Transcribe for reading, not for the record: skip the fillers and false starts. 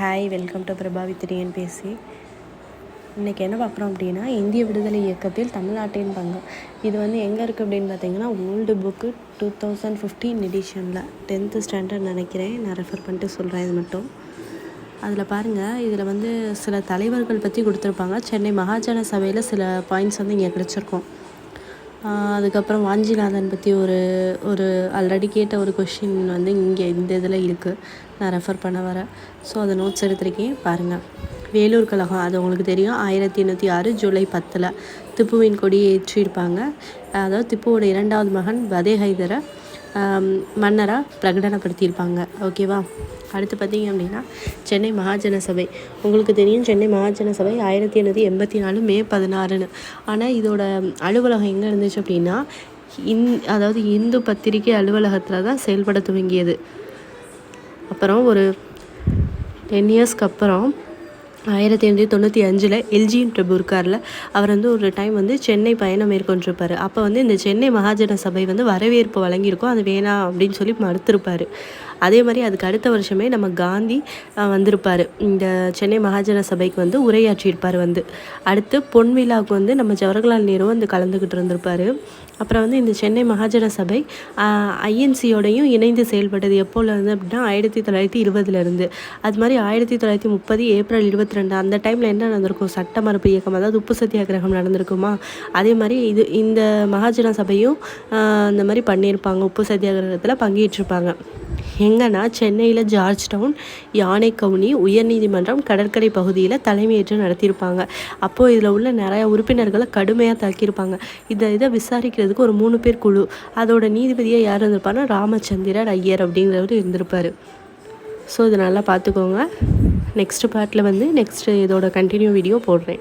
Hi, welcome to Prabha with TNPSC. இன்றைக்கி என்ன பார்க்குறோம் அப்படின்னா, இந்திய விடுதலை இயக்கத்தில் தமிழ்நாட்டின் பங்கு. இது வந்து எங்கே இருக்குது அப்படின்னு பார்த்தீங்கன்னா, ஓல்டு புக்கு 2015 எடிஷனில் 10th ஸ்டாண்டர்ட் நினைக்கிறேன். நான் ரெஃபர் பண்ணிட்டு சொல்கிறேன் இது மட்டும். அதில் பாருங்கள், இதில் வந்து சில தலைவர்கள் பற்றி கொடுத்துருப்பாங்க. சென்னை மகாஜன சபையில் சில பாயிண்ட்ஸ் வந்து இங்கே கிடச்சிருக்கோம். அதுக்கப்புறம் வாஞ்சிநாதன் பற்றி ஒரு ஆல்ரெடி கேட்ட ஒரு கொஷின் வந்து இங்கே இந்த இதில் இருக்குது. நான் ரெஃபர் பண்ண வரேன். ஸோ அதை நோட்ஸ் எடுத்திருக்கேன் பாருங்கள். வேலூர் கழகம், அது உங்களுக்கு தெரியும். 1806 ஜூலை 10 திப்புவின் கொடியை ஏற்றியிருப்பாங்க. அதாவது திப்புவோட 2வது மகன் வதே ஹைதரை மன்னராக பிரகடனப்படுத்தியிருப்பாங்க. ஓகேவா? அடுத்து பார்த்திங்க அப்படின்னா, சென்னை மகாஜன சபை. உங்களுக்கு தெரியும், சென்னை மகாஜன சபை 1884 மே 16. ஆனால் இதோட அலுவலகம் எங்கே இருந்துச்சு அப்படின்னா, அதாவது இந்து பத்திரிகை அலுவலகத்தில் தான் செயல்பட துவங்கியது. அப்புறம் ஒரு 10 இயர்ஸ்க்கு அப்புறம் 1895 எல்ஜிஎன் பிரபு இருக்கார்ல, அவர் வந்து ஒரு டைம் வந்து சென்னை பயணம் மேற்கொண்டிருப்பார். அப்போ வந்து இந்த சென்னை மகாஜன சபை வந்து வரவேற்பு வழங்கியிருக்கோம், அது வேணாம் அப்படின்னு சொல்லி மறுத்திருப்பார். அதே மாதிரி அதுக்கு அடுத்த வருஷமே நம்ம காந்தி வந்திருப்பார், இந்த சென்னை மகாஜன சபைக்கு வந்து உரையாற்றியிருப்பார். வந்து அடுத்து பொன் விழாவுக்கு வந்து நம்ம ஜவஹர்லால் நேரு வந்து கலந்துக்கிட்டு இருந்திருப்பார். அப்புறம் வந்து இந்த சென்னை மகாஜன சபை ஐஎன்சியோடையும் இணைந்து செயல்பட்டது எப்போலேருந்து அப்படின்னா 1920 அது மாதிரி 1930 ஏப்ரல் 22 அந்த டைமில் என்ன நடந்திருக்கும், சட்ட மறுப்பு இயக்கம், அதாவது உப்பு சத்தியாகிரகம் நடந்திருக்குமா. அதே மாதிரி இந்த மகாஜன சபையும் இந்த மாதிரி பண்ணியிருப்பாங்க, உப்பு சத்தியாகிரகத்தில் பங்கேற்றிருப்பாங்க. எங்கன்னா சென்னையில் ஜார்ஜ் டவுன், யானைக்கவுனி உயர்நீதிமன்றம், கடற்கரை பகுதியில் தலைமையேற்று நடத்தியிருப்பாங்க. அப்போது இதில் உள்ள நிறையா உறுப்பினர்களை கடுமையாக தாக்கியிருப்பாங்க. இதை விசாரிக்கிறதுக்கு ஒரு 3 பேர் குழு. அதோட நீதிபதியாக யார் இருந்திருப்பாருன்னா ராமச்சந்திரர் ஐயர் அப்படிங்கிறவர் இருந்திருப்பார். ஸோ இதை நல்லா பார்த்துக்கோங்க. நெக்ஸ்ட் பார்ட்டில் வந்து இதோட கண்டினியூ வீடியோ போடுறேன்.